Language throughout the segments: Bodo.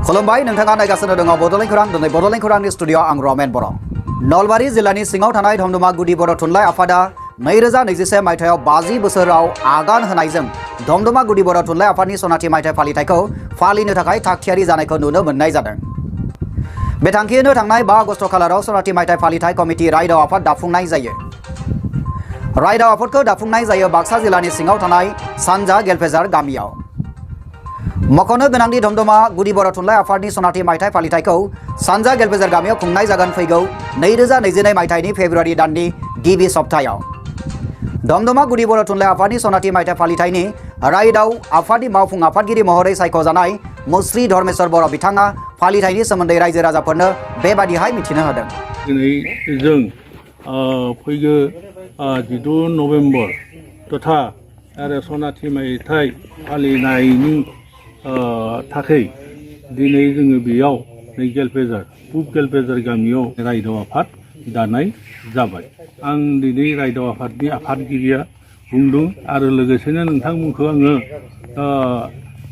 खुलुमबाय नोंथाङा नायगासिनो दङ बड'लेण्ड खौरां दिनै बड'लेण्ड खौरांनि स्टुडिअ' आं रमेन बर'। नलबारि जिल्लानि सिङाव थानाय धमधमा गुदि बर' थुनलाइ आफादा 2021 मायथाइयाव 50 बोसोराव आगान होनायजों धमधमा गुदि बर' थुनलाइ आफादनि सनाथि मायथाइ फालिथायखौ फालिनो थाखाय थागथियारि जानायखौ नुनो मोननाय जादों। बे थांखियैनो थांनाय 5 आगस्ट खालाराव सनाथि मायथाइ फालिथाय कमिटि रायदाव आफाद दाफुंनाय जायो। रायदाव आफादखौ दाफुंनाय जायो बाक्सा जिल्लानि सिङाव थानाय सानजा गेलफेजार गामियाव। मख'नो गोनांदि धमधमा गुदि बर' थुनलाइ आफादनि सनाथि मायथाइ फालिथायखौ सानजा गेलफेजार गामियाव खुंनाय जागोन फैगौ 2022 मायथाइनि फेब्रुवारि दाननि गिबि सप्तायाव। धमधमा गुदि बर' थुनलाइ आफादनि सनाथि मायथाइ फालिथायनि रायदाव आफादनि मावफुं आफादगिरि महरै सायख'जानाय मुस्रि धर्मेश्वर बर' बिथाङा फालिथायनि सोमोन्दै रायजो राजाफोरनो बेबादिहाय मिथिनो होदों। दिनै जों फैगौ 12 नभेम्बर तथा आरो सनाथि मायथाइ फालिनायनि थाखाय दिनै जोङो बेयाव नै गेलफेजार पुब गेलफेजार गामियाव रायदाव आफाद दानाय जाबाय। आं दिनै रायदाव आफादनि आफादगिरिया बुंदों आरो लोगोसेनो नोंथांमोनखौ आङो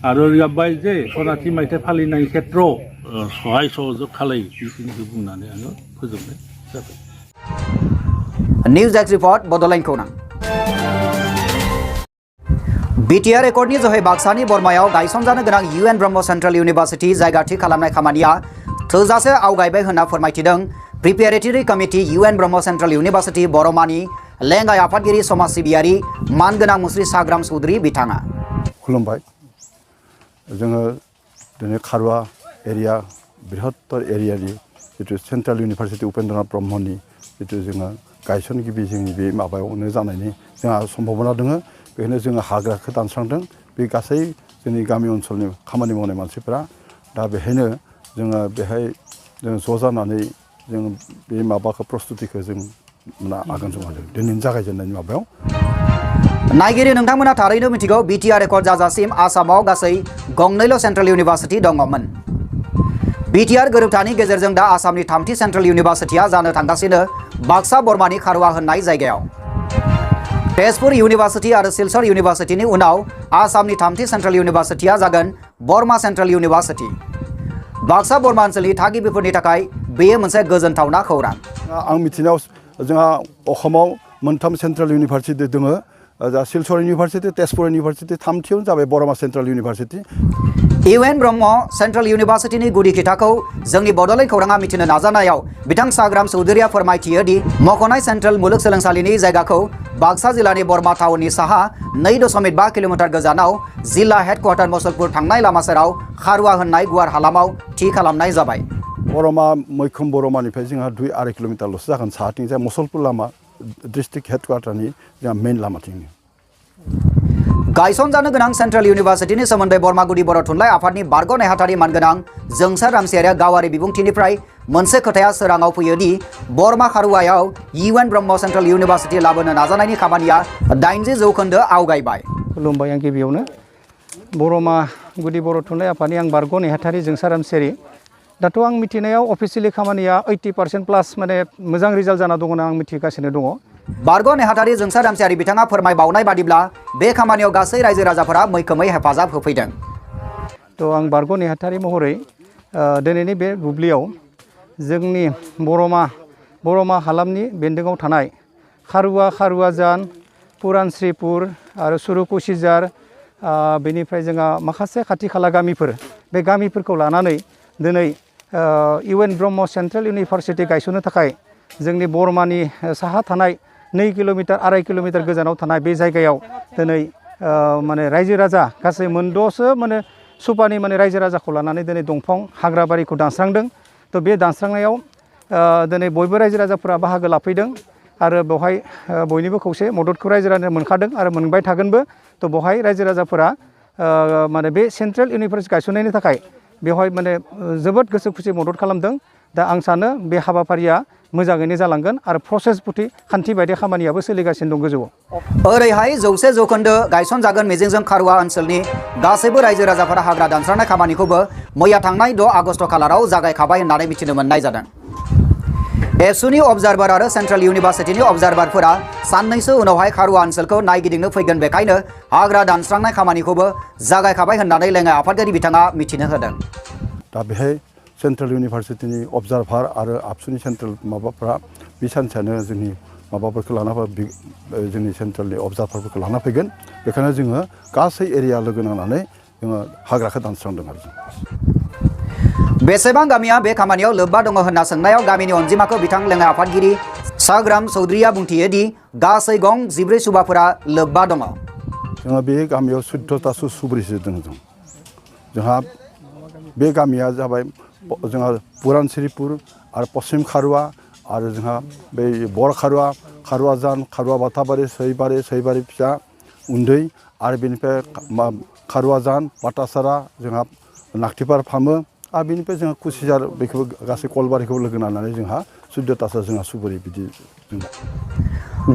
आरो जाबाय जे सनाथि मायथाइ फालिनाय खेत्रआव सहाय सहयोग खालायो बेखिनिखौ बुंनानै आङो फोजोबनाय जाबाय। निउज डेस्क रिपर्ट बड'लेण्ड खौरां। बिटिआर एकर्डनि जोहै बाक्सानि बरमायाव गायसनजानो गोनां UN ब्रह्म सेन्ट्रेल इउनिभार्सिटि जायगा थि खालामनाय खामानिया थोजासे आवगायबाय होनना फोरमायथिदों preparatory committee UN Brahma central university बरमानि लेङाइ आफादगिरि समाज सिबियारि मानगोनां मुस्रि साग्राम चौधुरी बिथाङा। खुलुमबाय। जोङो दिनै खारुवा एरिया बृहत्तर एरियानि जितु सेन्ट्रेल इउनिभार्सिटि उपेन्द्रनाथ ब्रह्मनि जितु जोङो गायसनगिरि जोंनि बे माबायावनो जानायनि जोंहा सम्भाबना दङ। बेखायनो जोङो हाग्राखौ दानस्रांदों बे गासै जोंनि गामि ओनसोलनि खामानि मावनाय मानसिफोरा। दा बेहायनो जोङो बेहाय जों ज' जानानै जों बे माबाखौ प्रस्तुतिखौ जों आगान सुरदों दिनैनि जागायजेननायनि माबायाव। नायगिरि नोंथांमोना थारैनो मिथिगौ बिटिआर एकर्ड जाजासिम आसामाव गासै गंनैल' सेन्ट्रेल इउनिभार्सिटि दङमोन। बिटिआर गोरोबथानि गेजेरजों दा आसामनि 3थि सेन्ट्रेल इउनिभार्सिटिया जानो थांगासिनो बाक्सा बरमानि खारुवा होननाय जायगायाव। तेजपुर इउनिभार्सिटि आरो सिलचर इउनिभार्सिटिनि उनाव आसामनि 3थि सेन्ट्रेल इउनिभार्सिटिया जागोन बरमा सेन्ट्रेल इउनिभार्सिटि। बाक्सा बरमा ओनसोलनि थागिबिफोरनि थाखाय बेयो मोनसे गोजोनथावना खौरां। आं मिथिनायाव जोंहा अखमाव 3 सेन्ट्रेल इउनिभार्सिटि दङ। सिलचर इउनिभार्सिटि तेजपुर इउनिभार्सिटि 3थियावनो जाबाय बरमा central university. UN Brahma central इउनिभार्सिटिनि गुदि खिथाखौ जोंनि बड'लेण्ड खौराङा मिथिनो नाजानायाव बिथां साग्राम चौधुरीया फोरमायथियो दि मख'नाय सेन्ट्रेल मुलुगसोलोंसालिनि जायगाखौ बाक्सा जिल्लानि बरमा टाउननि साहा 2.5 किल'मिटार गोजानाव जिल्ला हेडक्वार्टार मुसलपुर थांनाय लामा सेराव खारुवा होननाय गुवार हालामाव थि खालामनाय जाबाय। बरमा मैखोम बरमानिफ्राय जोंहा 2-2.5 किल'मिटारल'सो जागोन साहाथिं जाय मुसलपुर लामा डिस्ट्रिक्ट हेडक्वार्टारनि जोंहा मेइन लामाथिं। गायसनजानो गोनां सेन्ट्रेल इउनिभार्सिटिनि सोमोन्दै बरमा गुदि बर' थुनलाइ आफादनि बारग' नेहाथारि मानगोनां जोंसार रामसियारिया गावारि बिबुंथिनिफ्राय मोनसे खोथाया सोराङाव फैयो दि बरमा खारुवायाव UN ब्रह्म सेन्ट्रेल इउनिभार्सिटि लाबोनो नाजानायनि खामानिया 80% आवगायबाय। खुलुमबाय। आं गिबियावनो बरमा गुदि बर' थुनलाइ आफादनि आं बारग' नेहाथारि जोंसार रामसियारि। दाथ' आं मिथिनायाव अफिसियेलि खामानिया 80% प्लास माने मोजां रिजाल्ट जाना दङ होनना आं मिथिगासिनो दङ। बारग' नेहाथारि जोंसार रामसियारि बिथाङा फोरमायबावनाय बादिब्ला बे खामानियाव गासै रायजो राजाफोरा मैखोमै हेफाजाब होफैदों। थ' आं बारग' नेहाथारि महरै दिनैनि बे बुब्लियाव जोंनि बरमा हालामनि बेन्दोङाव थानाय खारुवाजान पुरानस्रिपुर आरो सुरुकुसिजार बेनिफ्राय जोंहा माखासे खाथि खाला गामिफोर बे गामिफोरखौ लानानै दिनै UN ब्रह्म सेन्ट्रेल इउनिभार्सिटि गायसननो थाखाय जोंनि बरमानि साहा थानाय 2 किल'मिटार 2.5 किल'मिटार गोजानाव थानाय बे जायगायाव दिनै माने रायजो राजा गासै 8सो माने सुबानि माने रायजो राजाखौ लानानै दिनै दंफां हाग्रा बारिखौ दानस्रांदों। थ' बे दानस्रांनायाव दिनै बयबो रायजो राजाफोरा बाहागो लाफैदों आरो बेवहाय बयनिबो खौसे मददखौ रायजो राजाया मोनखादों आरो मोनबाय थागोनबो। थ' बेवहाय रायजो राजाफोरा माने बे सेन्ट्रेल इउनिभार्सिटि गायसननायनि थाखाय बेवहाय माने जोबोद गोसो खुसि मदद खालामदों। दा आं सानो बे हाबाफारिया मोजाङैनो जालांगोन आरो प्रसेस खान्थि बायदि खामानियाबो सोलिगासिनो दं गोजौआव। ओरैहाय 100% गायसनजागोन मिजिंजों खारुवा ओनसोलनि गासैबो रायजो राजाफोरा हाग्रा दानस्रांनाय खामानिखौबो मैया थांनाय 6 आगस्ट खालाराव जागायखाबाय होननानै मिथिनो मोननाय जादों। एबसुनि अबजारभार आरो सेन्ट्रेल इउनिभार्सिटिनि अबजारभारफोरा साननैसो उनावहाय खारुवा ओनसोलखौ नायगिदिंनो फैगोन। बेखायनो हाग्रा दानस्रांनाय खामानिखौबो जागायखाबाय होननानै लेङाइ आफादगिरि बिथाङा मिथिनो होदों। दा बेहाय सेन्ट्रेल इउनिभारसिटिनि अबजारभार आरो आबसुनि सेन्ट्रेल माबाफ्रा बे सानसेयानो जोंनि माबाफोरखौ लाना जोंनि सेन्ट्रेलनि अबजारभारफोरखौ लाना फैगोन बेखायनो जोङो गासै एरिया लोगो नांनानै जोङो हाग्राखौ दानस्रांदों आरो जों बेसेबां गामिया बे खामानियाव लोब्बा दङ होनना सोंनायाव गामिनि अनजिमाखौ बिथां लेङाइ आफादगिरि साग्राम चौधुरीया बुंथियो दि गासै गं 14 सुबाफोरा लोब्बा दङ जोंहा बे गामियाव 14तासो सुब्रैसो दङ जोंहा बे गामिया जाबाय जोंहा पुरान श्रीपुर आरो पश्चिम खारुवा आरो जोंहा बै बर खारुवा खारुवाजान खारुवा बाताबारि सैबारि फिसा उन्दै आरो बेनिफ्राय खारुवाजान बाटासारा जोंहा नाखथिपार फामो आरो बेनिफ्राय जोंहा कुसिजार बेखौबो गासै कलबारिखौ लोगो नांनानै जोंहा 14तासो जोंहा सुबुरि बिदि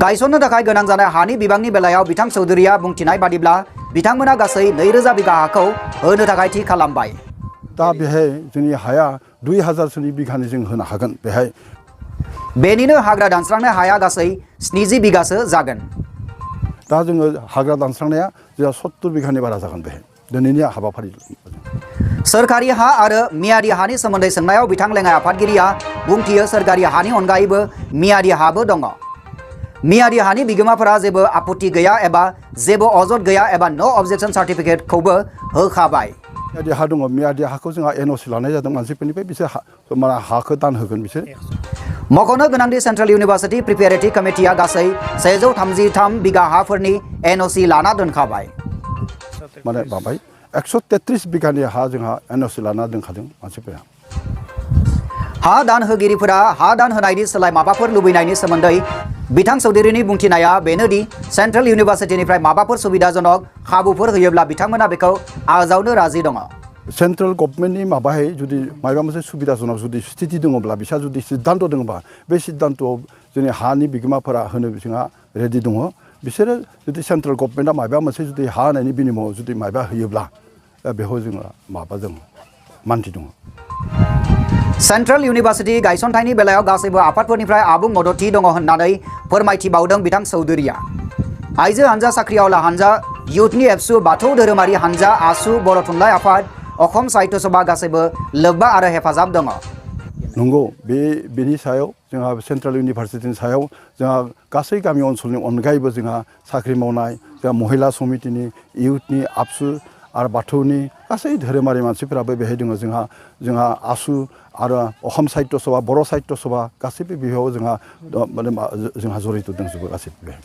गायसननो थाखाय गोनां जानाय हानि बिबांनि बेलायाव बिथां चौधुरीया बुंथिनाय बादिब्ला बिथांमोना गासै 2000 बिगा हाखौ होनो थाखाय थि खालामबाय दा बेहाय जोंनि हाया 2000 बिघानि जों होनो हागोन बेहाय बेनिनो हाग्रा दानस्रांनाय हाया गासै 70 बिगासो जागोन दा जोङो हाग्रा दानस्रांनाया जोंहा 70 बिघानि बारा जागोन बेहाय दिनैनि हाबाफारि सोरखारि हा आरो मियादि हानि सोमोन्दै सोंनायाव बिथां लेङाइ आफादगिरिया बुंथियो सोरखारि हानि अनगायैबो मियादि हाबो दङ मियादि हानि बिगोमाफोरा जेबो आपत्ति गैया एबा जेबो अजद गैया एबा नो अबजेक्शन सार्टिफिकेटखौबो होखाबाय मियादि हा दङ मियादि हाखौ जोंहा एनअसि लानाय जादों मानसिफोरनिफ्राय बिसोर हाखौ दान होगोन बिसोर मख'नो गोनांदि सेन्ट्रेल इउनिभार्सिटि प्रिपेरेटरि कमिटिया गासै 133 बिगा हाफोरनि एनअसि लाना दोनखाबाय माने बाबाय 133 बिगानि हा जोंहा एनअसि लाना दोनखादों मानसिफोरा हा दान होगिरिफोरा हा दान होनायनि सोलाय माबाफोर लुबैनायनि सोमोन्दै बिथां चौधुरीनि बुंथिनाया बेनोदि सेन्ट्रेल इउनिभार्सिटिनिफ्राय माबाफोर सुबिदाजनक खाबुफोर होयोब्ला बिथांमोना बेखौ आजावनो राजि दङ सेन्ट्रेल गभर्नमेन्टनि माबाहाय जुदि माबा मोनसे सुबिदाजनक जुदि स्थिति दङब्ला बिसा जुदि सिद्धान्त दङबा बे सिद्धान्तआव जोंनि हानि बिगोमाफोरा होनो जोंहा रेडि दङ बिसोरो जुदि सेन्ट्रेल गभर्नमेन्टआ माबा मोनसे जुदि हा होनायनि बिनिमयआव जुदि माबा होयोब्ला बेखौ जोङो माबाजों मान्थि दङ सेन्ट्रेल इउनिभार्सिटि गायसनथायनि बेलायाव गासैबो आफादफोरनिफ्राय आबुं मददथि दङ होननानै फोरमायथिबावदों बिथां चौधुरीया आइजो हानजा साख्रिआवला हानजा युथनि एबसु बाथौ धोरोमारि हानजा आसु बर' थुनलाइ आफाद अखम साहित्य सभा गासैबो लोब्बा आरो हेफाजाब दङ नंगौ बेनि सायाव जोंहा सेन्ट्रेल इउनिभार्सिटिनि सायाव जोंहा गासै गामि ओनसोलनि अनगायैबो जोंहा साख्रि मावनाय जोंहा महिला समितिनि इयुथनि आबसु आरो बाथौनि गासै धोरोमारि मानसिफोराबो बेहाय दङ जोंहा आसु आरो अखम साहित्य सभा बर' साहित्य सभा गासैबो बेयाव जोंहा जड़ित दंजोबो गासैबो बेहाय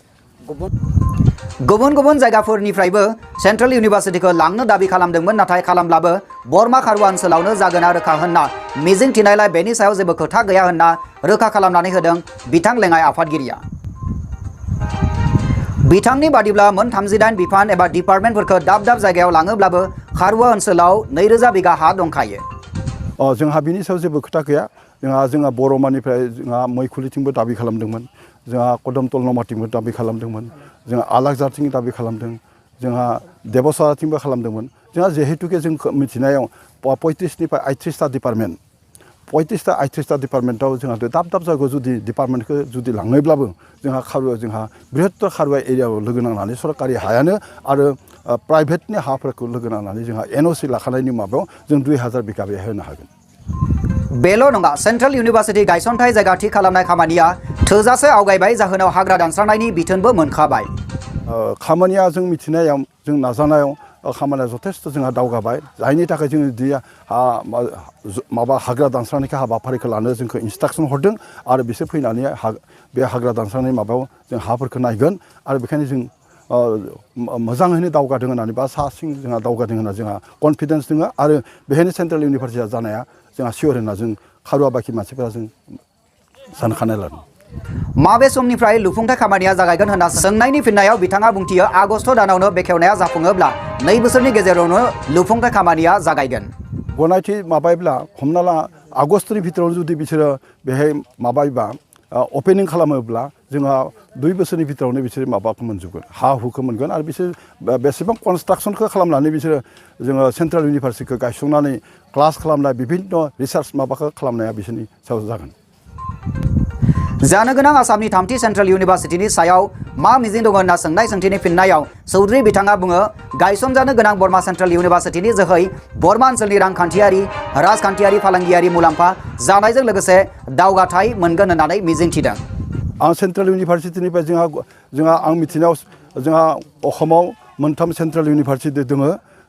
गुबुन गुबुन जायगाफोरनिफ्रायबो सेन्ट्रेल इउनिभार्सिटिखौ लांनो दाबि खालामदोंमोन नाथाय खालामब्लाबो बरमा खारुवा ओनसोलावनो जागोना रोखा होनना मिजिं थिनायलाय बेनि सायाव जेबो खोथा गैया होनना रोखा खालामनानै होदों बिथां लेङाइ आफादगिरिया बिथांनि बादिब्ला मोन 38 बिफान एबा डिपार्टमेन्टफोरखौ दाब दाब जायगायाव लाङोब्लाबो खारुवा ओनसोलाव 2000 बिगा हा दंखायो जोंहा बिनि सायाव जेबो खोथा गैया जोंहा बरमानिफ्राय जोंहा मैखुलिथिंबो दाबि खालामदोंमोन जोंहा कदमतल नमाथिंबो दाबि खालामदोंमोन जोंहा आलाकजारथिं दाबि खालामदों जोंहा देबसाराथिंबो खालामदोंमोन जोंहा जिहेतुके जों मिथिनायाव 35निफ्राय 38टा डिपार्टमेन्ट 35टा डिपार्टमेन्टआव जोंहा दाब दाब जायगायाव जुदि डिपार्टमेन्टखौ जुदि लाङोब्लाबो जोंहा बृहत्तर खारुवा एरियायाव लोगो नांनानै सरकारि हायानो आरो प्राइभेटनि हाफोरखौ लोगो नांनानै जोंहा एनअसि लाखानायनि माबायाव जों 2000 बिगा बेहाय होनो हागोन बेल' नङा सेन्ट्रेल इउनिभार्सिटि गायसनथाय जायगा थि खालामनाय खामानिया थोजासे आवगायबाय जाहोनाव हाग्रा दानस्रांनायनि बिथोनबो मोनखाबाय खामानिया जों मिथिनायाव जों नाजानायाव खामानिया जथेस्थ जोंहा दावगाबाय जायनि थाखाय जोङो माबा हाग्रा दानस्रांनायखौ हाबाफारिखौ लानो जोंखौ इन्सट्राक्सन हरदों आरो बिसोर फैनानै बे हाग्रा दानस्रांनाय माबायाव जों हाफोरखौ नायगोन आरो बेखायनो जों मोजाङैनो दावगादों होननानै बा सासिं जोंहा दावगादों होनना जोंहा कनफिडेन्स दङ आरो बेहायनो सेन्ट्रेल इउनिभार्सिटिया जानाया जोंहा सियर होनना जों खारुवा बाखि मानसिफोरा जों सानखानाय लादों माबे समनिफ्राय लुफुंथाय खामानिया जागायगोन होनना सोंनायनि फिननायाव बिथाङा बुंथियो आगस्ट दानावनो बेखेवनाया जाफुङोब्ला 2 बोसोरनि गेजेरावनो लुफुंथाय खामानिया जागायगोन गनायथि माबायोब्ला हमना ला आगस्टनि भितराव जुदि बिसोरो बेहाय माबायोबा ओपेनिं खालामोब्ला जोंहा 2 बोसोरनि भितरावनो बिसोर माबाखौ मोनजोबगोन हा हुखौ मोनगोन आरो बिसोर बेसेबां कनस्ट्राक्सनखौ खालामनानै बिसोरो जोङो सेन्ट्रेल इउनिभार्सिटिखौ गायसंनानै क्लास खालामनाय बिभिन्न रिसार्च माबाखौ खालामनाया बिसोरनि सायाव जागोन जानो गोनां आसामनि थामथि सेन्ट्रेल इउनिभार्सिटिनि सायाव मा मिजिं दङ होनना सोंनाय सोंथिनि फिननायाव चौधरी बिथाङा बुङो गायसनजानो गोनां बर्मा सेन्ट्रेल इउनिभार्सिटिनि जोहै बर्मा ओनसोलनि रांखान्थियारि राजखान्थियारि फालांगियारि मुलाम्फा जानायजों लोगोसे दावगाथाय मोनगोन होननानै मिजिंथिदों। आं सेन्ट्रेल इउनिभार्सिटिनिफ्राय जोंहा आं मिथिनायाव जोंहा अखमाव मोनथाम सेन्ट्रेल इउनिभार्सिटि दङ।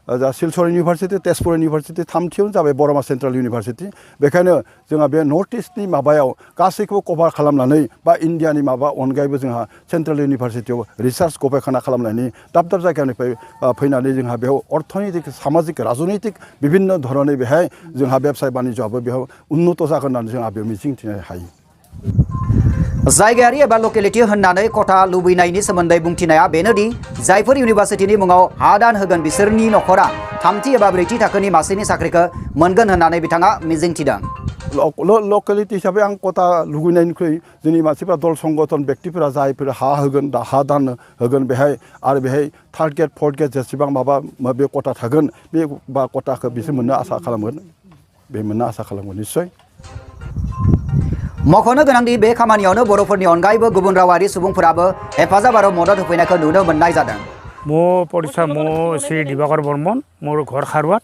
जा सिलचर इउनिभार्सिटि तेजपुर इउनिभार्सिटि थामथियावनो जाबाय बर्मा सेन्ट्रेल इउनिभार्सिटि। बेखायनो जोंहा बे नर्थ इस्टनि माबायाव गासैखौबो कभार खालामनानै बा इन्डियानि माबा अनगायैबो जोंहा सेन्ट्रेल इउनिभार्सिटियाव रिसार्च गवेषणा खालामनायनि दाब दाब जायगानिफ्राय फैनानै जोंहा बेयाव अर्थनैतिक सामाजिक राजनैतिक बिभिन्न धरनै बेहाय जोंहा बेबसाय बानिज्यआबो बेयाव उन्नत जागोन होननानै जोंहा बेयाव मिजिंथिनो हायो। जायगायारि एबा लकेलिटि होननानै खथा लुबैनायनि सोमोन्दै बुंथिनाया बेनोदि जायफोर इउनिभार्सिटिनि मुङाव हा दान होगोन बिसोरनि नखरा थामथि एबा ब्रैथि थाखोनि मासिनि साख्रिखौ मोनगोन होननानै बिथाङा मिजिंथिदों। लकेलिटि हिसाबै आं खथा लुबैनायनिख्रुइ जोंनि मानसिफ्रा दल संगठन व्यक्तिफोरा जायफोर हा होगोन हा दान होगोन बेहाय आरो बेहाय थार्ड ग्रेड फर्थ ग्रेड जेसेबां माबा बे खथा थागोन बे बा खथाखौ बिसोर मोननो आसा खालामगोन। बे मोननो आसा खालामगोन निस्सय। मख'नो गोनांदि बे खामानियावनो बर'फोरनि अनगायैबो गुबुन रावारि सुबुंफोराबो हेफाजाब आरो मदद होफैनायखौ नुनो मोननाय जादों। মোৰ পৰিচয় শ্ৰী দিবাকৰ বৰ্মন, মোৰ ঘৰ খাৰুৱাত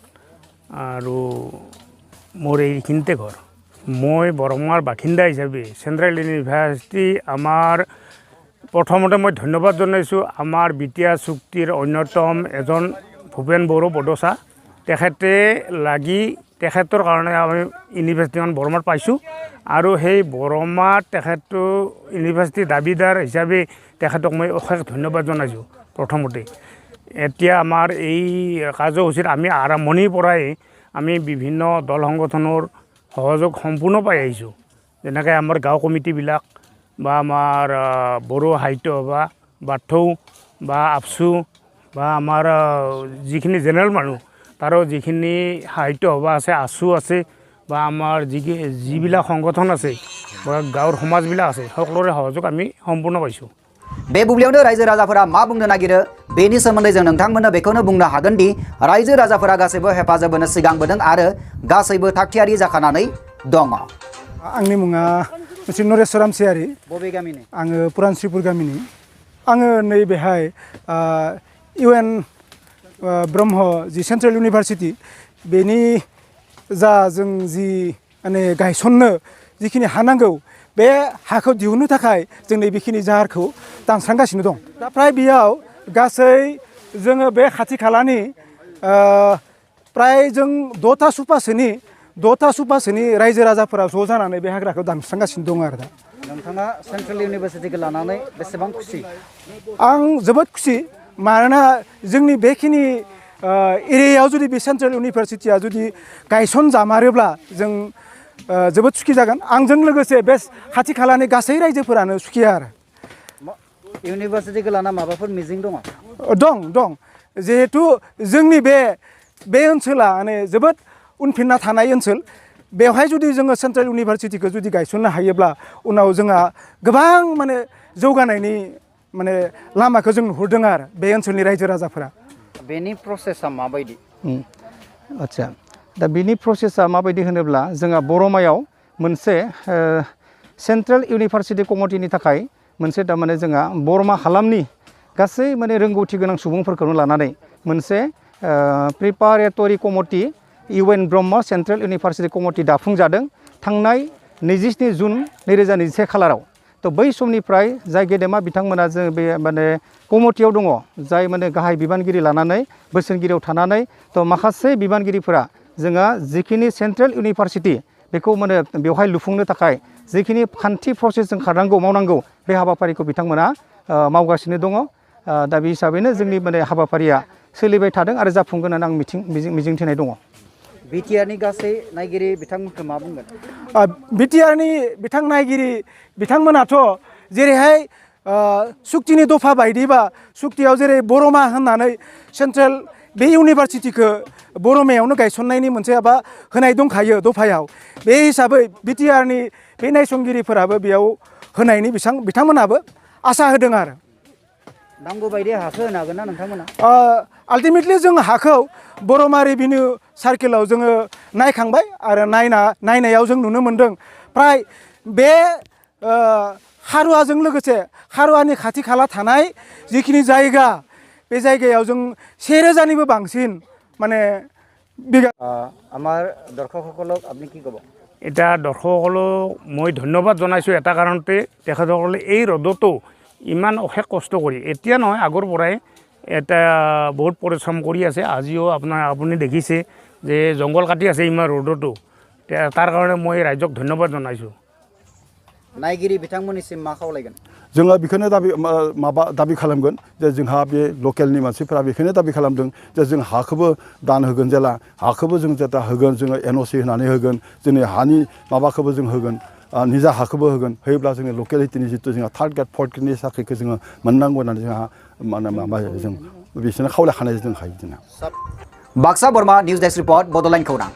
আৰু মোৰ এইখিনিতে ঘৰ। মই বৰমাৰ বাসিন্দা হিচাপে চেণ্ট্ৰেল ইউনিভাৰ্চিটি আমাৰ প্ৰথমতে মই ধন্যবাদ জনাইছোঁ আমাৰ বিটিয়া চুক্তিৰ অন্যতম এজন ভূপেন বড়ো বডোচা তেখেতে লাগি তেখেতৰ কাৰণে আমি ইউনিভাৰ্চিটিখন বৰমাত পাইছোঁ আৰু সেই বৰমাত তেখেতো ইউনিভাৰ্চিটিৰ দাবীদাৰ হিচাপে তেখেতক মই অশেষ ধন্যবাদ জনাইছোঁ। প্ৰথমতে এতিয়া আমাৰ এই কাৰ্যসূচীত আমি আৰম্ভণিৰ পৰাই আমি বিভিন্ন দল সংগঠনৰ সহযোগ সম্পূৰ্ণ পাই আহিছোঁ। যেনেকৈ আমাৰ গাঁও কমিটিবিলাক বা আমাৰ বড়ো সাহিত্য সভা বাথৌ বা আপচু বা আমাৰ যিখিনি জেনেৰেল মানুহ তাৰো যিখিনি সাহিত্য সভা আছে আছু আছে বা আমাৰ যিবিলাক সংগঠন আছে বা গাঁৱৰ সমাজবিলাক আছে সকলোৰে সহযোগ আমি সম্পূৰ্ণ পাইছোঁ। बे बुब्लियावनो रायजो राजाफोरा मा बुंनो नागिरो बेनि सोमोन्दै जों नोंथांमोननो बेखौनो बुंनो हागोन दि रायजो राजाफोरा गासैबो हेफाजाब होनो सिगांबोदों आरो गासैबो थागथियारि जाखानानै दङ। आंनि मुङा मोनसे नरेश्वर रामसियारि। बबे गामिनि? आङो पुरानश्रीपुर गामिनि। आङो नैबेहाय इउएन ब्रह्म जि सेन्ट्रेल इउनिभार्सिटि बेनि जा जों जि माने गायसननो जिखिनि हा नांगौ बे हाखौ दिहुननो थाखाय जों नैबेखिनि जाहारखौ दानस्रांगासिनो दं। दा फ्राय बेयाव गासै जोङो बे खाथि खालानि फ्राय जों 6टा सुपासोनि रायजो राजाफोरा ज' जानानै बे हाग्राखौ दानस्रांगासिनो दं आरो दा। नोंथाङा सेन्ट्रेल इउनिभार्सिटिखौ लानानै बेसेबां खुसि? आं जोबोद खुसि मानोना जोंनि बेखिनि एरियायाव जुदि बे सेन्ट्रेल इउनिभार्सिटिया जुदि गायसनजामारोब्ला जों जोबोद सुखि जागोन। आंजों लोगोसे बे खाथि खालानि गासै रायजोफोरानो सुखिया आरो। इउनिभार्सिटिखौ लाना माबाफोर मिजिं दङ? दं जिहेथु जोंनि बे ओनसोला माने जोबोद उनफिनना थानाय ओनसोल। बेवहाय जुदि जोङो सेन्ट्रेल इउनिभार्सिटिखौ जुदि गायसननो हायोब्ला उनाव जोंहा गोबां माने जौगानायनि माने लामाखौ जों नुहुरदों आरो बे ओनसोलनि रायजो राजाफोरा। बेनि प्रसेसा माबायदि? आदसा दा बिनि प्रसेसा माबायदि होनोब्ला जोंहा बरमायाव मोनसे सेन्ट्रेल इउनिभार्सिटि कमिटिनि थाखाय मोनसे थारमाने जोंहा बरमा हालामनि गासै माने रोंगौथि गोनां सुबुंफोरखौनो लानानै मोनसे preparatory committee UN Brahma central university committee दाफुंजादों थांनाय 27 जुन 2021 खालाराव। तो बै समनिफ्राय जाय गेदेमा बिथांमोना जों बे माने कमिटियाव दङ जाय माने गाहाय बिबानगिरि लानानै बोसोनगिरियाव थानानै तो माखासे बिबानगिरिफोरा जोंहा जिखिनि सेन्ट्रेल इउनिभार्सिटि बेखौ माने बेवहाय लुफुंनो थाखाय जिखिनि खान्थि प्रसेसजों खारनांगौ मावनांगौ बे हाबाफारिखौ बिथांमोना मावगासिनो दङ। दा बे हिसाबैनो जोंनि माने हाबाफारिया सोलिबाय थादों आरो जाफुंगोन होननानै आं मिजिंथिनाय दङ। बिटिआरनि गासै नायगिरि बिथांमोनखौ मा बुंगोन? बिटिआरनि बिथां नायगिरि बिथांमोनाथ' जेरैहाय सुक्तिनि दफा बायदिबा सुक्तियाव जेरै बरमा होननानै सेन्ट्रेल बे इउनिभार्सिटिखौ बरमायावनो गायसननायनि मोनसे माबा होनाय दंखायो दफायाव। बे हिसाबै बिटिआरनि बे नायसंगिरिफोराबो बेयाव होनायनि बिथांमोनाबो आसा होदों आरो। नांगौ बायदि हाखौ होनो हागोन ना नोंथांमोना? आल्टिमेटलि जों हाखौ बरमा रेभिनिउ सार्केलाव जोङो नायखांबाय आरो नायनायाव जों नुनो मोन्दों फ्राय बे खारुवाजों लोगोसे खारुवानि खाथि खाला थानाय जिखिनि जायगा बे जायगायाव जों 1000निबो बांसिन माने बिगा আমাৰ দৰ্শকসকলক আপুনি কি ক'ব এতিয়া দৰ্শকসকলক মই ধন্যবাদ জনাইছোঁ এটা কাৰণতে তেখেতসকলে এই ৰ'দতো ইমান অশেষ কষ্ট কৰি এতিয়া নহয় আগৰ পৰাই এটা বহুত পৰিশ্ৰম কৰি আছে আজিও আপুনি দেখিছে যে জংঘল কাটি আছে ইমান ৰ'দতো তাৰ কাৰণে মই ৰাইজক ধন্যবাদ জনাইছোঁ नायगिरि बिथांमोननिसिम मा खावलायगोन जोङो बेखौनो दाबि खालामगोन जे जोंहा बे लकेलनि मानसिफोरा बेखौनो दाबि खालामदों जे जों हाखौबो दान होगोन जेला हाखौबो जों जेता होगोन जोङो NOC होनानै होगोन जोंनि हानि माबाखौबो जों होगोन निजा हाखौबो होगोन होयोब्ला जोङो लकेलिटिनि जितु जोंहा थार्ड ग्रेड फर्थ ग्रेडनि साख्रिखौ जोङो मोननांगौ होननानै जोंहा माबा जों बिसोरनो खावलायखानाय जों हायो जोंहा Baksa Burma news desk report Bodoland खौरां